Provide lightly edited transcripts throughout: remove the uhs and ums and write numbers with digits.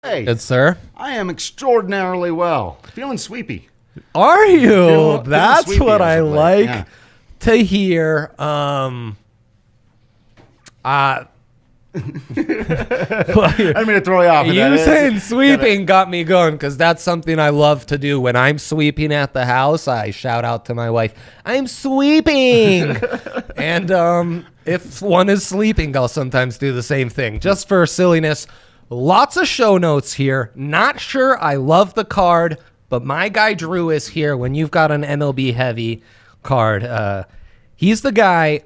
Hey, Good, sir. I am extraordinarily well. Feeling sweepy. Are you? Feeling That's sweepy what as I of late, like yeah. to hear. I didn't mean to throw you off. with You that. saying sweeping got me going because that's something I love to do. When I'm sweeping at the house, I shout out to my wife, I'm sweeping. And if one is sleeping, I'll sometimes do the same thing just for silliness. Lots of show notes here. Not sure I love the card, but my guy Drew is here when you've got an MLB heavy card. He's the guy.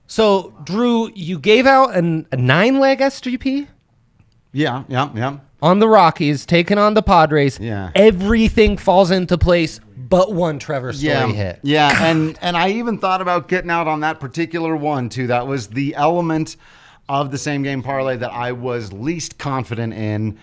So, Drew, you gave out a 9-leg SGP? Yeah. On the Rockies, taking on the Padres. Yeah. Everything falls into place but one Trevor Story hit. Yeah, and I even thought about getting out on that particular one, too. That was the element of the same-game parlay that I was least confident in,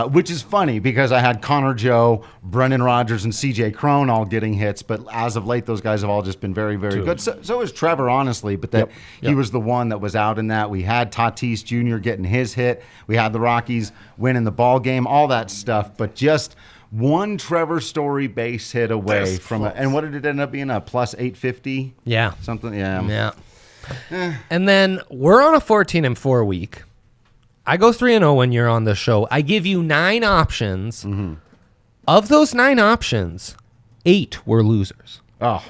which is funny because I had Connor Joe, Brendan Rodgers, and C.J. Cron all getting hits, but as of late, those guys have all just been very, very good. So is Trevor, honestly, but that he was the one that was out in that. We had Tatis Jr. getting his hit. We had the Rockies winning the ball game, all that stuff, but just one Trevor Story base hit away from it. And what did it end up being, a plus 850? Yeah. Something, yeah. And then we're on a 14-4 week. I go 3-0 when you're on the show. I give you 9 options. Mm-hmm. Of those 9 options, 8 were losers. Oh.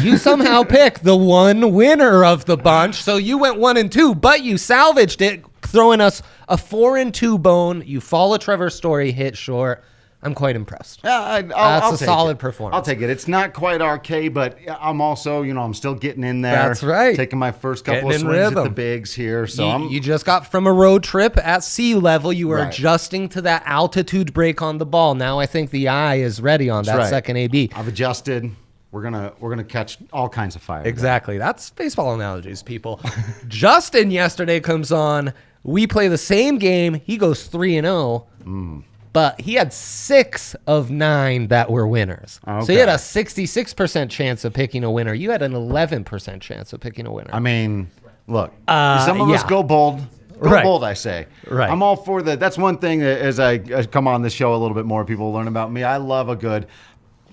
You somehow picked the one winner of the bunch, so you went 1-2, but you salvaged it, throwing us a 4-2 bone. You fall a Trevor Story hit short. I'm quite impressed. Yeah, That's a solid performance. I'll take it. It's not quite RK, but I'm also, I'm still getting in there. That's right. Taking my first couple Getting of in swings at the rhythm. bigs here. So You just got from a road trip at sea level. You were Right. adjusting to that altitude break on the ball. Now I think the eye is ready on that right. second AB. I've adjusted. We're gonna catch all kinds of fire. Exactly. That's baseball analogies, people. Justin yesterday comes on. We play the same game. He goes 3-0. But he had 6 of 9 that were winners. Okay. So he had a 66% chance of picking a winner. You had an 11% chance of picking a winner. I mean, look, some of us go bold. Go Right. bold, I say. Right. I'm all for that. That's one thing that as I come on this show a little bit more, people learn about me. I love a good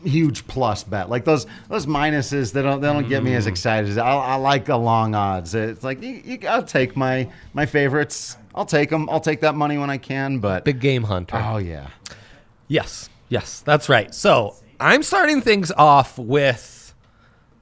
huge plus bet. Like those minuses, they don't get me as excited. I like the long odds. It's like I'll take my favorites. I'll take them. I'll take that money when I can. But Big game hunter. oh yeah, Yes, that's right. So I'm starting things off with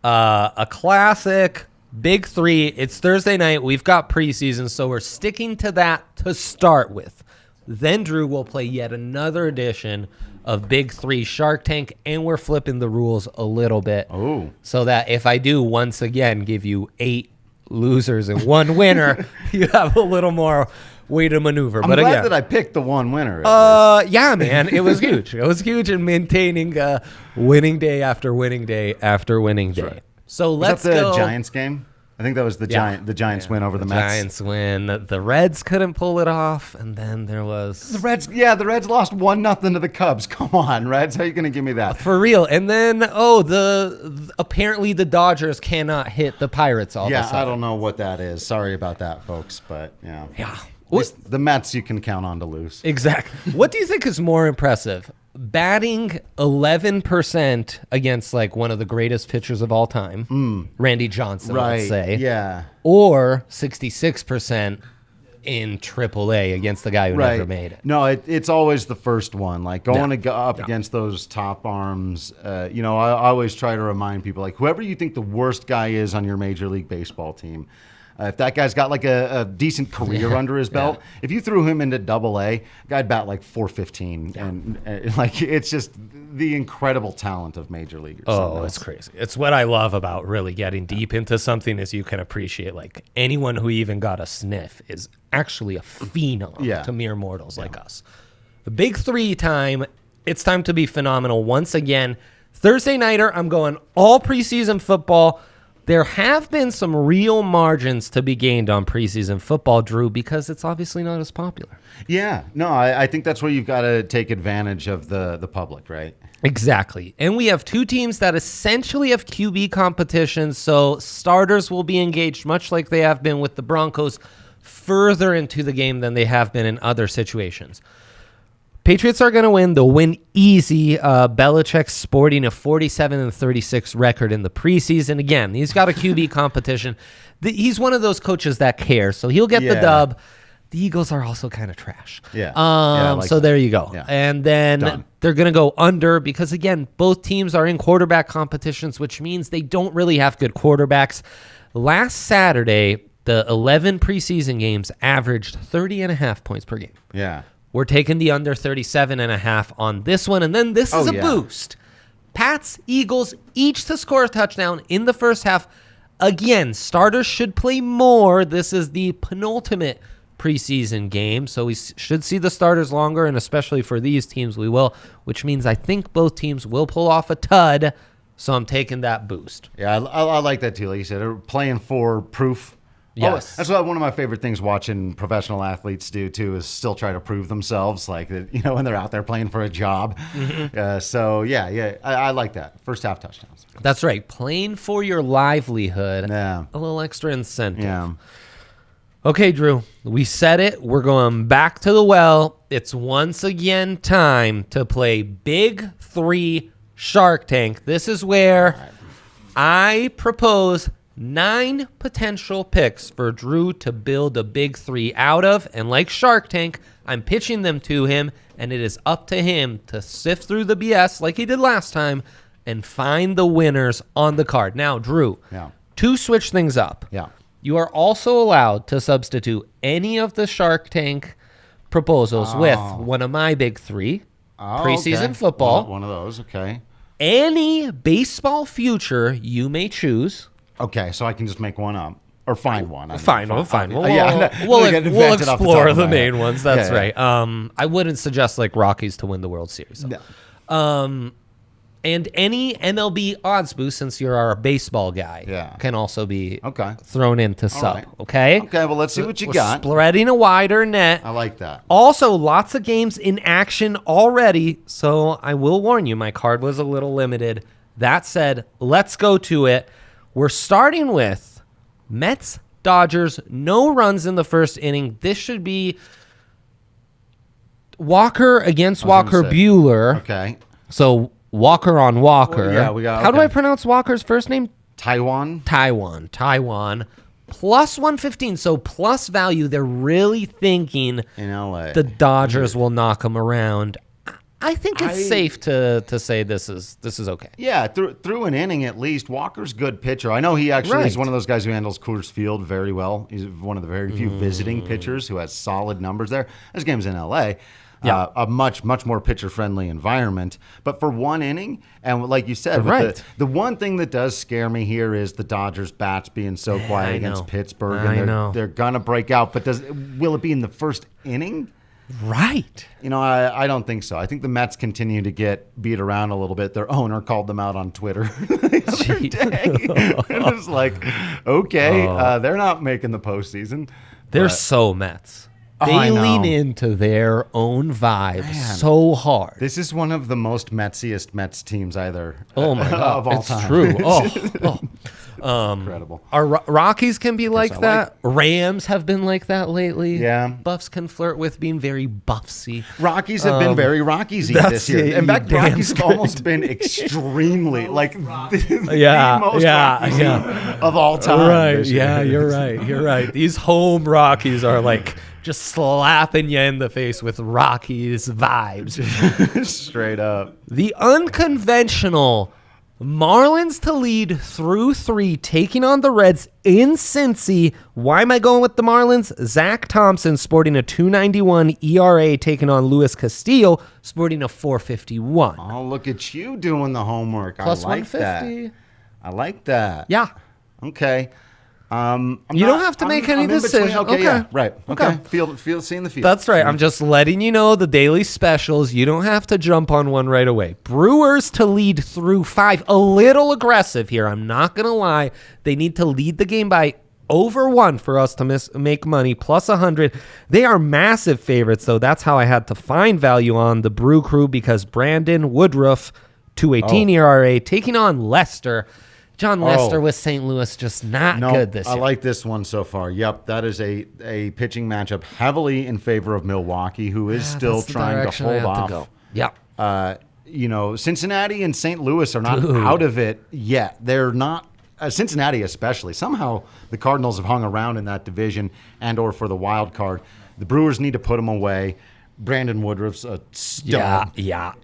a classic Big 3. It's Thursday night. We've got preseason, so we're sticking to that to start with. Then Drew will play yet another edition of Big 3 Shark Tank, and we're flipping the rules a little bit. Oh. So that if I do once again give you 8 losers and 1 winner, you have a little more way to maneuver. I'm but glad again, that I picked the one winner. at least. yeah, man, it was huge. It was huge in maintaining winning day after winning day after winning day. right. So Was let's that the go. Giants game? I think that was the Giants win over the Mets. Giants win. The Reds couldn't pull it off, and then there was The Reds lost 1-0 to the Cubs. Come on, Reds, how are you going to give me that? for real. And then apparently the Dodgers cannot hit the Pirates all of a Yeah, sudden. I don't know what that is. Sorry about that, folks, but yeah. Yeah. At least the Mets you can count on to lose. Exactly. What do you think is more impressive? Batting 11% against like one of the greatest pitchers of all time, Randy Johnson, let's say. Yeah. Or 66% in AAA against the guy who never made it. No, it's always the first one. Like going up against those top arms. I always try to remind people, like whoever you think the worst guy is on your Major League Baseball team, if that guy's got like a decent career under his belt, if you threw him into AA, guy'd bat like 415, and like it's just the incredible talent of major leaguers. Oh, it's crazy. It's what I love about really getting deep into something is you can appreciate like anyone who even got a sniff is actually a phenom to mere mortals like us. The Big 3 time, it's time to be phenomenal once again. Thursday nighter, I'm going all preseason football. There have been some real margins to be gained on preseason football, Drew, because it's obviously not as popular. Yeah, no, I think that's where you've got to take advantage of the public, right? Exactly. And we have 2 teams that essentially have QB competition, so starters will be engaged much like they have been with the Broncos further into the game than they have been in other situations. Patriots are going to win. They'll win easy. Belichick's sporting a 47-36 record in the preseason. Again, he's got a QB competition. He's one of those coaches that cares, so he'll get the dub. The Eagles are also kind of trash. So there you go. Yeah. And then they're going to go under because, again, both teams are in quarterback competitions, which means they don't really have good quarterbacks. Last Saturday, the 11 preseason games averaged 30.5 points per game. Yeah. We're taking the under 37.5 on this one, and then this is a boost. Pats, Eagles, each to score a touchdown in the first half. Again, starters should play more. This is the penultimate preseason game, so we should see the starters longer, and especially for these teams we will, which means I think both teams will pull off a tud, so I'm taking that boost. Yeah, I like that too. Like you said, they're playing for proof. Yes. That's one of my favorite things watching professional athletes do too, is still try to prove themselves, like, when they're out there playing for a job. I like that. First half touchdowns. That's right. Playing for your livelihood. Yeah. A little extra incentive. Yeah. Okay, Drew, we said it. We're going back to the well. It's once again time to play Big 3 Shark Tank. This is where I propose 9 potential picks for Drew to build a Big 3 out of. And like Shark Tank, I'm pitching them to him, and it is up to him to sift through the BS like he did last time and find the winners on the card. Now, Drew, to switch things up. Yeah. You are also allowed to substitute any of the Shark Tank proposals with one of my Big 3, preseason football. One of those, okay. Any baseball future you may choose. Okay, so I can just make one up. Or find one. Fine. We'll We'll explore the main ones. That's right. I wouldn't suggest like Rockies to win the World Series. No. And any MLB odds boost, since you're our baseball guy, can also be thrown into sub. Right. Okay? Okay, well, let's see what you got. Spreading a wider net. I like that. Also, lots of games in action already, so I will warn you, my card was a little limited. That said, let's go to it. We're starting with Mets, Dodgers, no runs in the first inning. This should be Walker against Walker Buehler. Okay. So Walker on Walker. Well, we got. How do I pronounce Walker's first name? Taiwan. Plus 115. So plus value. They're really thinking in LA the Dodgers will knock them around. I think it's safe to say this is okay. Yeah, through an inning at least. Walker's good pitcher. I know he actually is one of those guys who handles Coors Field very well. He's one of the very few visiting pitchers who has solid numbers there. This game's in LA. A much more pitcher-friendly environment. But for one inning, and like you said, the one thing that does scare me here is the Dodgers' bats being so quiet against Pittsburgh. And they're going to break out. But will it be in the first inning? Right. I don't think so. I think the Mets continue to get beat around a little bit. Their owner called them out on Twitter the other day. It was like, okay, they're not making the postseason. They're so Mets. They lean into their own vibe so hard. This is one of the most Metsiest Mets teams either. Oh my God, of all it's time. True. Incredible. Our Rockies can be like that. Rams have been like that lately. Yeah. Buffs can flirt with being very Buffsy. Rockies have been very Rockies-y this year. In fact, Rockies have almost been extremely like the most Rockies of all time. Right. Yeah, you're right. These home Rockies are like just slapping you in the face with Rockies vibes. Straight up. The unconventional Marlins to lead through 3, taking on the Reds in Cincy. Why am I going with the Marlins? Zach Thompson sporting a 2.91 ERA, taking on Luis Castillo sporting a 4.51. Oh, look at you doing the homework. Plus I like 150. I like that. Yeah. Okay. You don't have to make any decision. Okay, yeah, right. Okay. Seeing the field. That's right. I'm just letting you know the daily specials. You don't have to jump on one right away. Brewers to lead through 5. A little aggressive here. I'm not going to lie. They need to lead the game by over 1 for us to make money, plus 100. They are massive favorites, though. That's how I had to find value on the Brew Crew, because Brandon Woodruff, 2.18 ERA, taking on Lester. John Lester with St. Louis just not good this year. I like this one so far. Yep, that is a pitching matchup heavily in favor of Milwaukee, who is still trying to hold off. Yep. Cincinnati and St. Louis are not out of it yet. They're not. Cincinnati especially. Somehow the Cardinals have hung around in that division and or for the wild card. The Brewers need to put them away. Brandon Woodruff's a stud.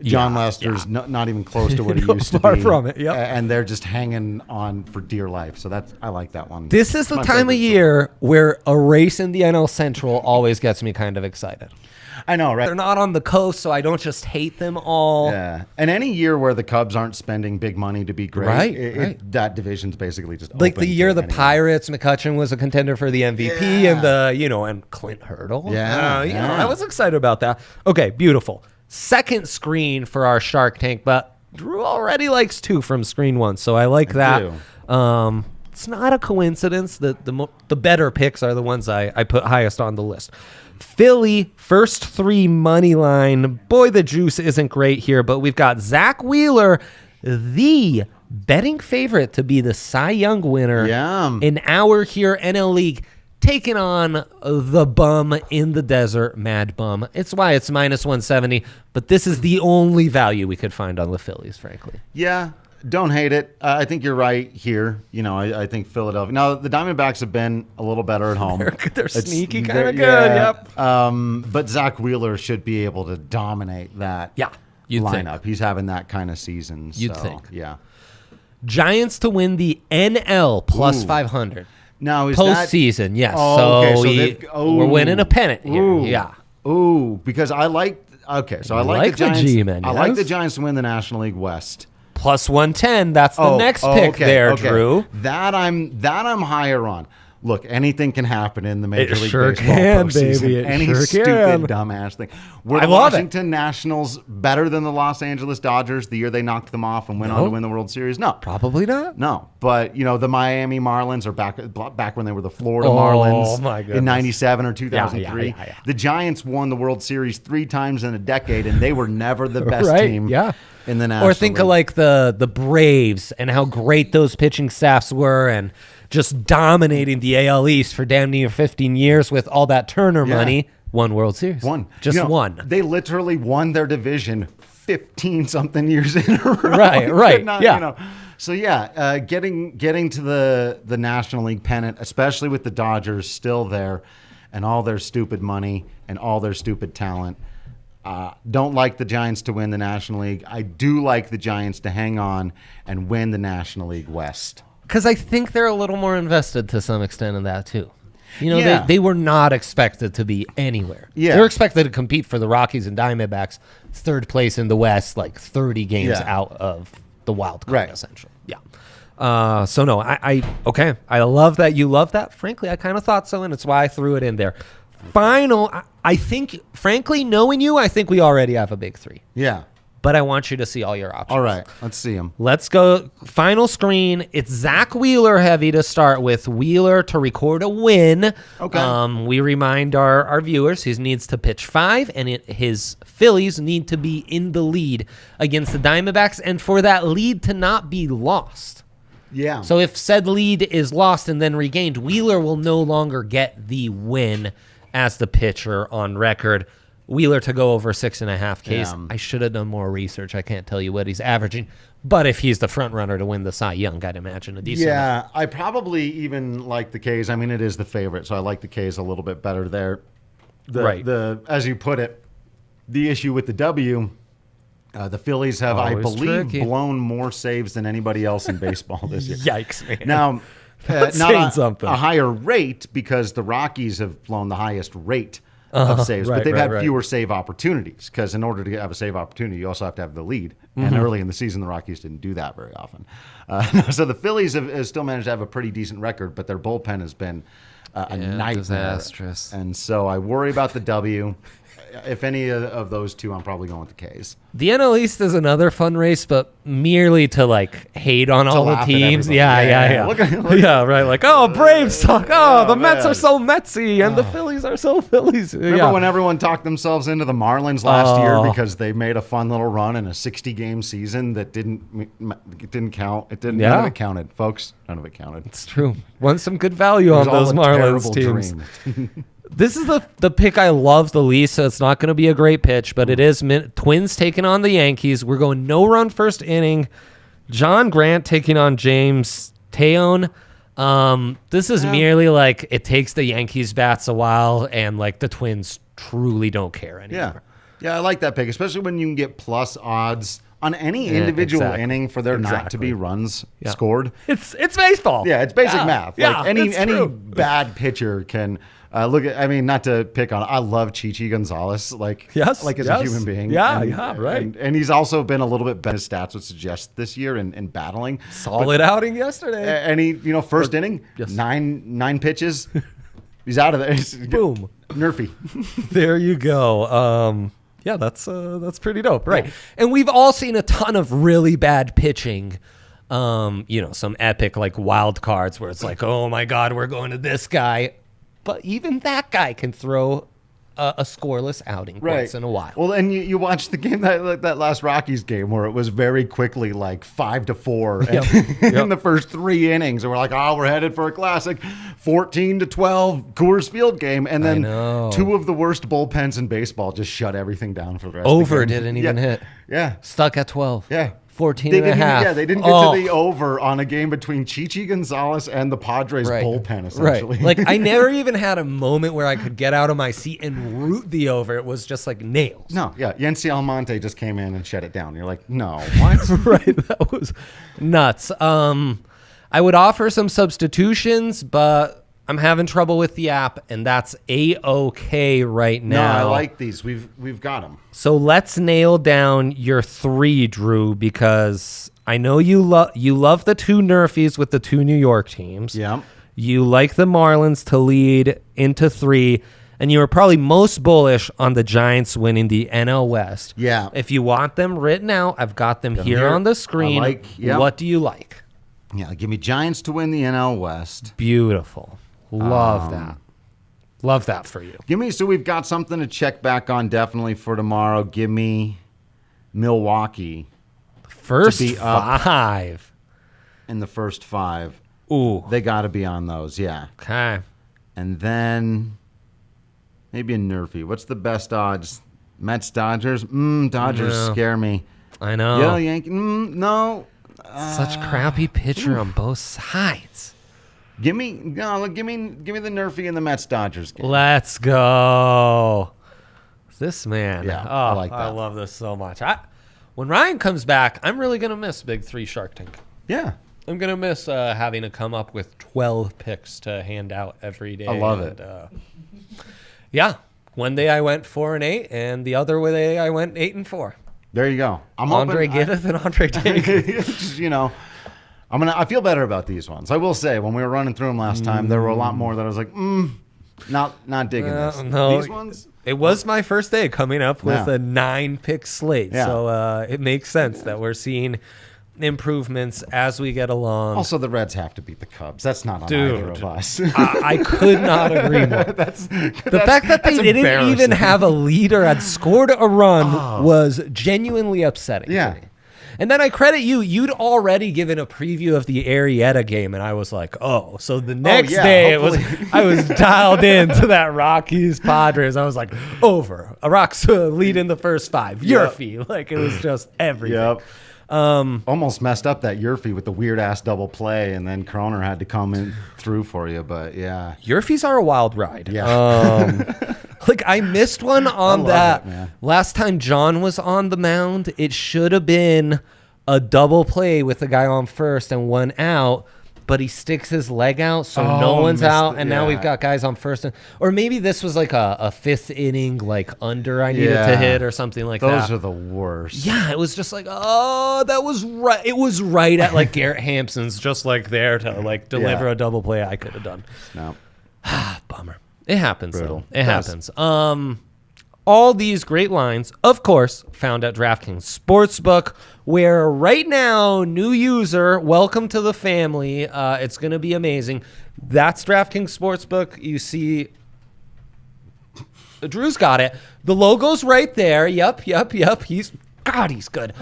John Lester's not even close to what he used to be. Far from it, yep. And they're just hanging on for dear life. So I like that one. This is the time of year where a race in the NL Central always gets me kind of excited. I know, right? They're not on the coast, so I don't just hate them all. Yeah. And any year where the Cubs aren't spending big money to be great, that division's basically just like open the year the anyone. Pirates, McCutchen was a contender for the MVP, and and Clint Hurdle. I was excited about that. Okay, beautiful. Second screen for our Shark Tank, but Drew already likes 2 from screen 1, so I like that. It's not a coincidence that the better picks are the ones I put highest on the list. Philly, first 3 money line. Boy, the juice isn't great here, but we've got Zach Wheeler, the betting favorite to be the Cy Young winner in our here NL League, taking on the bum in the desert, Mad Bum. It's why it's minus 170, but this is the only value we could find on the Phillies, frankly. Yeah. Don't hate it. I think you're right here. I think Philadelphia. Now, the Diamondbacks have been a little better at home. They're sneaky, kind of good. Yep. But Zach Wheeler should be able to dominate that lineup. Think. He's having that kind of season. You'd think. Yeah. Giants to win the NL plus 500. Now, is postseason, yes. Oh, We're winning a pennant here. Yeah. Because I like. Okay, so I like the Giants. G-men, I like the Giants to win the National League West. Plus 110. That's the next pick there, Drew. That I'm higher on. Look, anything can happen in the Major League sure Baseball can, postseason. baby. It Any sure stupid, can. dumbass thing. Were I the love Washington Nationals better than the Los Angeles Dodgers the year they knocked them off and went on to win the World Series? No. Probably not. No. But, the Miami Marlins are back when they were the Florida Marlins in 97 or 2003. Yeah. The Giants won the World Series 3 times in a decade, and they were never the best team in the National Or think League. of like the Braves and how great those pitching staffs were and just dominating the AL East for damn near 15 years with all that Turner money. One World Series. One. One. They literally won their division 15-something years in a row. Right. So, getting to the National League pennant, especially with the Dodgers still there and all their stupid money and all their stupid talent. Don't like the Giants to win the National League. I do like the Giants to hang on and win the National League West. Because I think they're a little more invested to some extent in that, too. They were not expected to be anywhere. Yeah. They were expected to compete for the Rockies and Diamondbacks, third place in the West, like 30 games out of the wild card, essentially. Yeah. I love that you love that. Frankly, I kind of thought so, and it's why I threw it in there. Final, I think, frankly, knowing you, I think we already have a big 3. Yeah. But I want you to see all your options. All right, let's see them. Let's go. Final screen. It's Zach Wheeler heavy to start with. Wheeler to record a win. Okay. We remind our viewers he needs to pitch 5, and his Phillies need to be in the lead against the Diamondbacks, and for that lead to not be lost. Yeah. So if said lead is lost and then regained, Wheeler will no longer get the win as the pitcher on record. Wheeler to go over 6.5 Ks. Yeah. I should have done more research. I can't tell you what he's averaging. But if he's the front runner to win the Cy Young, I'd imagine a decent amount. I probably even like the Ks. I mean, it is the favorite, so I like the Ks a little bit better there. As you put it, the issue with the W, the Phillies have, I believe, blown more saves than anybody else in baseball this year. Yikes, man. Now, not a higher rate because the Rockies have blown the highest rate of saves, but they've had fewer save opportunities because in order to have a save opportunity, you also have to have the lead. And early in the season, the Rockies didn't do that very often. So the Phillies have still managed to have a pretty decent record, but their bullpen has been a nightmare. Disastrous. And so I worry about the W. if any of those two, I'm probably going with the K's. The NL East is another fun race, but merely to like hate on all the laugh at teams. everybody. Yeah. Look Yeah, right. Like, oh, Braves suck. Oh, the Mets are so Metsy, and the Phillies are so Phillies. Remember when everyone talked themselves into the Marlins last year because they made a fun little run in a 60-game season that didn't count? None of it counted, folks. None of it counted. It's true. Want some good value on those Marlins teams. This is the pick I love the least, so it's not going to be a great pitch, but it is Twins taking on the Yankees. We're going no-run first inning. John Grant taking on James Teon. This is merely like it takes the Yankees bats a while, and like the Twins truly don't care anymore. Yeah, I like that pick, especially when you can get plus odds on any individual inning for there not to be runs scored. It's baseball. Yeah, it's basic math. Yeah, like any bad pitcher can look at. I mean, not to pick on. I love Chichi Gonzalez. As a human being. Yeah, right. And he's also been a little bit better. His stats would suggest this year in battling. Solid outing yesterday. And he, first inning, nine pitches. He's out of there. Boom. Nerfy. There you go. Yeah, that's pretty dope, right? Yeah. And we've all seen a ton of really bad pitching. Some epic like wild cards where it's like, oh my God, we're going to this guy. But even that guy can throw a scoreless outing once in a while. Well, and you watched the game that last Rockies game where it was very quickly like 5-4 in the first 3 innings, and we're like, we're headed for a classic 14-12 Coors Field game, and then 2 of the worst bullpens in baseball just shut everything down for the rest. Over of the game. didn't even hit. Yeah, stuck at 12. Yeah. 14 and a half. Yeah, they didn't get to the over on a game between Chichi Gonzalez and the Padres bullpen, essentially. Right. Like, I never even had a moment where I could get out of my seat and root the over. It was just like nails. No, yeah. Yency Almonte just came in and shut it down. You're like, no, what? Right. That was nuts. I would offer some substitutions, but I'm having trouble with the app, and that's A-OK right now. No, I like these. We've got them. So let's nail down your 3, Drew, because I know you love the 2 Nerfies with the 2 New York teams. Yeah. You like the Marlins to lead into 3, and you were probably most bullish on the Giants winning the NL West. Yeah. If you want them written out, I've got them here on the screen. What do you like? Yeah, give me Giants to win the NL West. Beautiful. Love that. Love that for you. So we've got something to check back on definitely for tomorrow. Give me Milwaukee. First 5. In the first 5. Ooh. They got to be on those, yeah. Okay. And then maybe a Nerfy. What's the best odds? Mets, Dodgers? Dodgers scare me. I know. Yeah, Yankee? No. Such crappy pitcher on both sides. Give me the Nerfy and the Mets Dodgers game. Let's go. This man. Yeah, I like that. I love this so much. When Ryan comes back, I'm really going to miss Big 3 Shark Tank. Yeah. I'm going to miss having to come up with 12 picks to hand out every day. I love it. Yeah. One day I went 4-8, and the other day I went 8-4. There you go. Andre Giddith and Andre Dick. I feel better about these ones. I will say, when we were running through them last time, there were a lot more that I was like, not digging this. No, these ones. It was my first day coming up with a 9-pick slate, so it makes sense that we're seeing improvements as we get along. Also, the Reds have to beat the Cubs. That's not on either of us. I could not agree more. The fact that they didn't even have a lead or had scored a run was genuinely upsetting to me. And then I credit you. You'd already given a preview of the Arrieta game, and I was like, oh. So the next day, I was dialed into that Rockies Padres. I was like, over. A Rocks lead in the first 5. Yurfie. Like, it was just everything. Yep. Almost messed up that Yurfie with the weird-ass double play, and then Kroner had to come in through for you, but yeah. Yurfies are a wild ride. Yeah. Like, I missed one on that. Last time John was on the mound, it should have been a double play with the guy on first and 1 out, but he sticks his leg out, so no one's out, and now we've got guys on first. Or maybe this was like a 5th inning, like, under I needed to hit or something like that. Those are the worst. Yeah, it was just like, that was right. It was right at, like, Garrett Hampson's just, like, there to, like, deliver a double play I could have done. No. Bummer. It happens, Brutal. though. It happens. All these great lines, of course, found at DraftKings Sportsbook, where right now, new user, welcome to the family. It's going to be amazing. That's DraftKings Sportsbook. You see, Drew's got it. The logo's right there. Yep. He's good.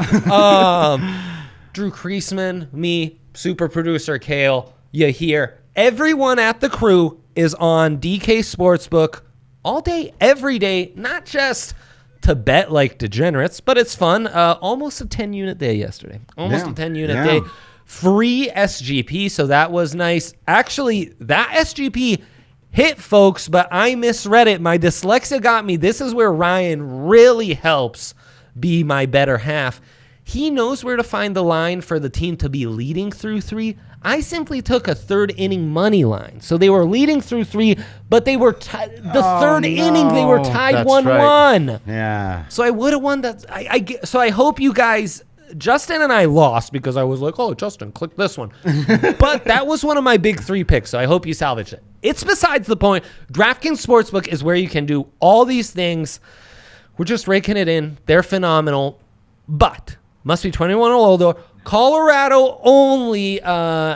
Drew Creasman, me, super producer Kale. You hear everyone at the crew is on DK Sportsbook all day, every day, not just to bet like degenerates, but it's fun. Almost a 10-unit day yesterday. Almost a 10-unit day. Free SGP, so that was nice. Actually, that SGP hit, folks, but I misread it. My dyslexia got me. This is where Ryan really helps be my better half. He knows where to find the line for the team to be leading through 3. I simply took a third inning money line. So they were leading through 3, but they were third inning they were tied 1-1. Right. Yeah. So I would have won that. So I hope you guys, Justin and I lost because I was like, oh, Justin, click this one. But that was one of my big 3 picks, so I hope you salvaged it. It's besides the point. DraftKings Sportsbook is where you can do all these things. We're just raking it in. They're phenomenal, but must be 21 or older. Colorado only.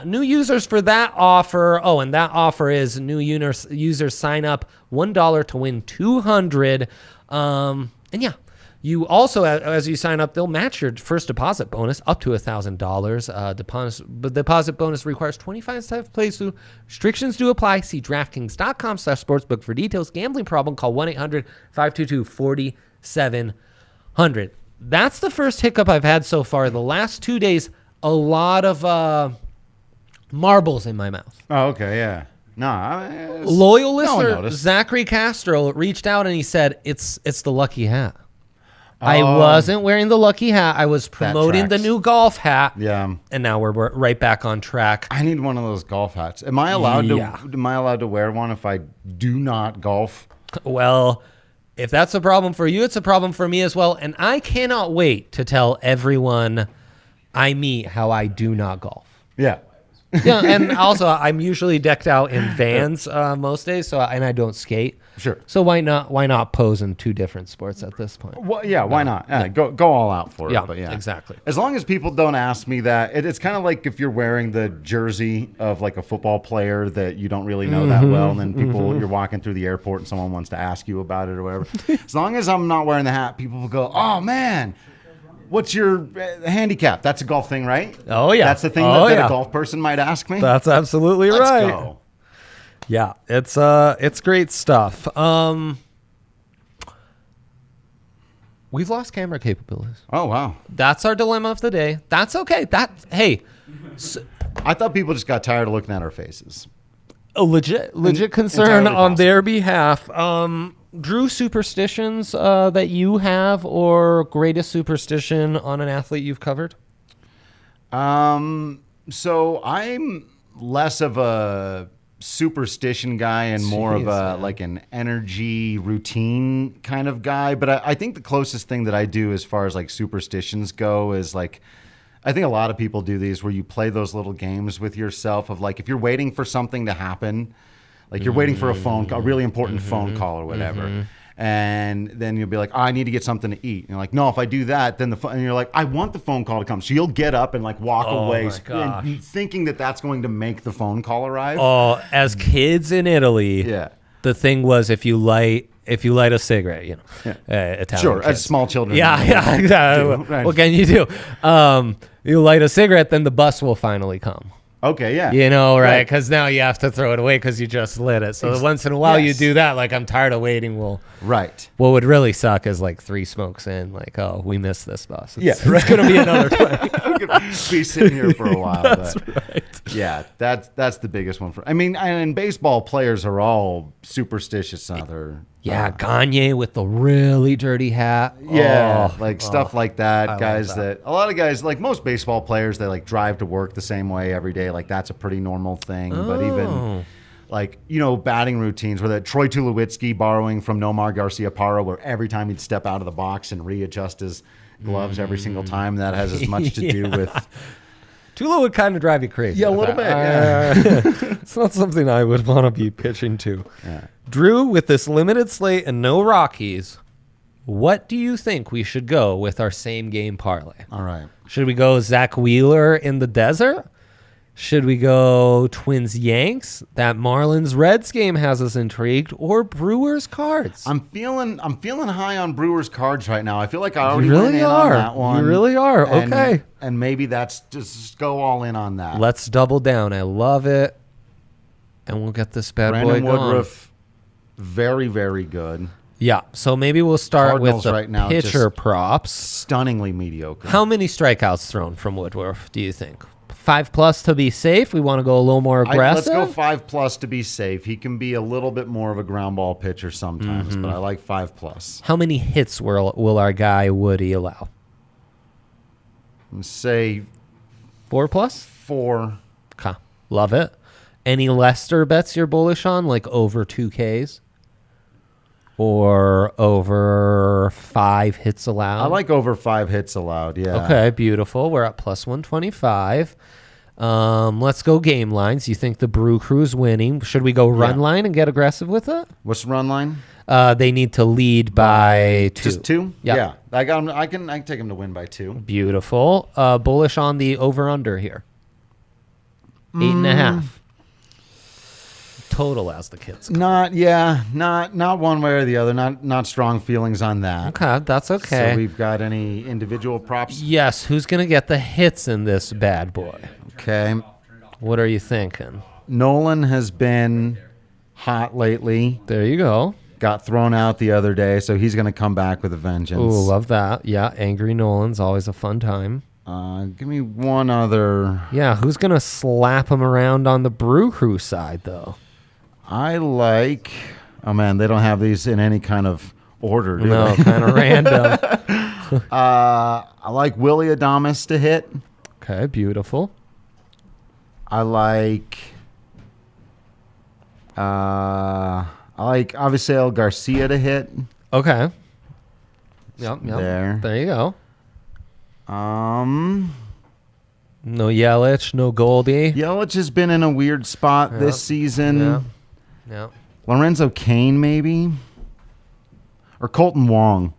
New users for that offer. Oh, and that offer is new users sign up $1 to win $200. And yeah, you also, as you sign up, they'll match your first deposit bonus up to $1,000. Deposit bonus requires 25 cents plays through. Restrictions do apply. See DraftKings.com/sportsbook for details. Gambling problem? Call 1-800-522-4700. That's the first hiccup I've had so far. The last 2 days, a lot of marbles in my mouth. Oh, okay, yeah. No, loyal listener Zachary Castro reached out and he said, it's the lucky hat. I wasn't wearing the lucky hat. I was promoting the new golf hat. Yeah. And now we're right back on track. I need one of those golf hats. Am I allowed to wear one if I do not golf? Well, if that's a problem for you, it's a problem for me as well. And I cannot wait to tell everyone I meet how I do not golf. Yeah. Yeah, and also I'm usually decked out in Vans most days, and I don't skate. Sure. So why not pose in 2 different sports at this point? Well, yeah, why not? Yeah, go all out for it. But yeah, exactly. As long as people don't ask me that, it's kind of like if you're wearing the jersey of like a football player that you don't really know that well, and then you're walking through the airport and someone wants to ask you about it or whatever. As long as I'm not wearing the hat, people will go, "Oh man, what's your handicap?" That's a golf thing, right? Oh yeah, that's the thing that a golf person might ask me. That's absolutely right. Let's go. Yeah, it's great stuff. We've lost camera capabilities. Oh wow, that's our dilemma of the day. That's okay. I thought people just got tired of looking at our faces. A legit concern on their behalf. Drew, superstitions that you have, or greatest superstition on an athlete you've covered? So I'm less of a superstition guy and more of a like an energy routine kind of guy. But I think the closest thing that I do as far as like superstitions go is like, I think a lot of people do these where you play those little games with yourself of like, if you're waiting for something to happen, like you're waiting for a phone call, a really important phone call or whatever. And then you'll be like, I need to get something to eat. And you're like, no, if I do that, then and you're like, I want the phone call to come. So you'll get up and like walk away thinking that that's going to make the phone call arrive. Oh, as kids in Italy, the thing was if you light a cigarette, Italian sure, kids. As small children. Yeah, exactly. Right. What can you do? You light a cigarette, then the bus will finally come. Okay, yeah. Right? Because now you have to throw it away because you just lit it. So once in a while you do that, like I'm tired of waiting. Right. What would really suck is like 3 smokes in, like, oh, we missed this bus. It's going to be another 20. I'm going to be sitting here for a while. That's right. Yeah, that's the biggest one. And baseball players are all superstitious on their... Yeah, Gagne with the really dirty hat. Yeah, stuff like that. A lot of guys, like most baseball players, they like drive to work the same way every day. Like that's a pretty normal thing. But even like, batting routines where that Troy Tulowitzki borrowing from Nomar Garciaparra, where every time he'd step out of the box and readjust his gloves every single time, that has as much to do with... Tulo would kind of drive you crazy. Yeah, a little bit. It's not something I would want to be pitching to. Yeah. Drew, with this limited slate and no Rockies, what do you think we should go with our same game parlay? All right. Should we go Zach Wheeler in the desert? Should we go Twins Yanks? That Marlins Reds game has us intrigued, or Brewers Cards? I'm feeling high on Brewers Cards right now. I feel like I already You went really in are. on that one. You really are. Okay. And maybe that's just go all in on that. Let's double down. I love it. And we'll get this bad Brandon boy going. Woodruff, very, very good. Yeah. So maybe we'll start Cardinals with the right now, pitcher just props. Stunningly mediocre. How many strikeouts thrown from Woodruff, do you think? 5+ to be safe? We want to go a little more aggressive? Let's go 5+ to be safe. He can be a little bit more of a ground ball pitcher sometimes, but I like 5+. How many hits will our guy Woody allow? Say 4+? 4. Okay. Love it. Any Lester bets you're bullish on, like over 2Ks? Or over 5 hits allowed? I like over 5 hits allowed, yeah. Okay, beautiful. We're at +125. Let's go game lines. You think the Brew Crew's winning? Should we go run line and get aggressive with it? What's the run line? They need to lead by 2. Just 2? Yep. Yeah. I got him, I can take him to win by 2. Beautiful. Bullish on the over-under here. 8.5. Total, as the kids call it. Not one way or the other. Not strong feelings on that. Okay, that's okay. So we've got any individual props? Yes, who's going to get the hits in this bad boy? Okay. What are you thinking? Nolan has been hot lately. There you go. Got thrown out the other day, so he's going to come back with a vengeance. Ooh, love that. Yeah, Angry Nolan's always a fun time. Give me one other. Yeah, who's going to slap him around on the Brew Crew side, though? I like. Oh man, they don't have these in any kind of order, do No, they? kind of random. I like Willie Adames to hit. Okay, beautiful. I like Avisail Garcia to hit. Okay. Yep. There. There you go. No Yelich, no Goldie. Yelich has been in a weird spot this season. Yeah. Lorenzo Cain, maybe? Or Colton Wong.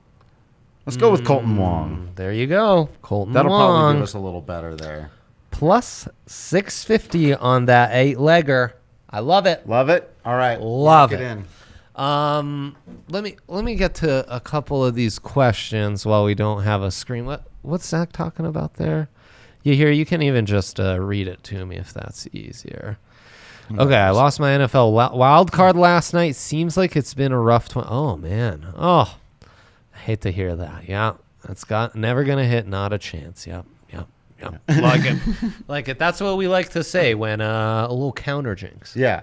Let's go with Colton Wong. There you go. Colton That'll Wong. probably give us a little better there. Plus 650 on that 8-legger. I love it. Love it? All right. Love lock it. in. Let me get to a couple of these questions while we don't have a screen. What's Zach talking about there? You can even just read it to me if that's easier. Okay, I lost my NFL wild card last night. Seems like it's been a rough Oh man. Oh, I hate to hear that. Yeah, it's never gonna hit. Not a chance. Yep. Like it. Like it. That's what we like to say when a little counter jinx. Yeah.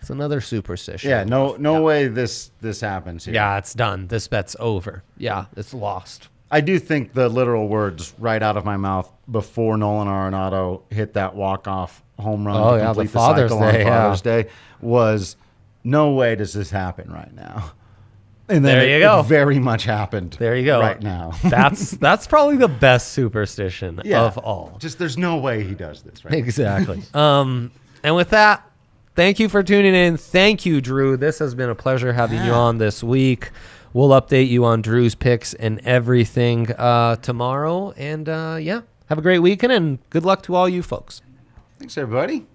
It's another superstition. Yeah, no way this happens here. Yeah, it's done. This bet's over. Yeah, it's lost. I do think the literal words right out of my mouth before Nolan Arenado hit that walk-off home run to complete the cycle on Father's Day was, no way does this happen right now. And then There you go. It very much happened. There you go. Right now. That's probably the best superstition of all. Just there's no way he does this right Exactly. And with that, thank you for tuning in. Thank you, Drew. This has been a pleasure having you on this week. We'll update you on Drew's picks and everything tomorrow. And have a great weekend and good luck to all you folks. Thanks, everybody.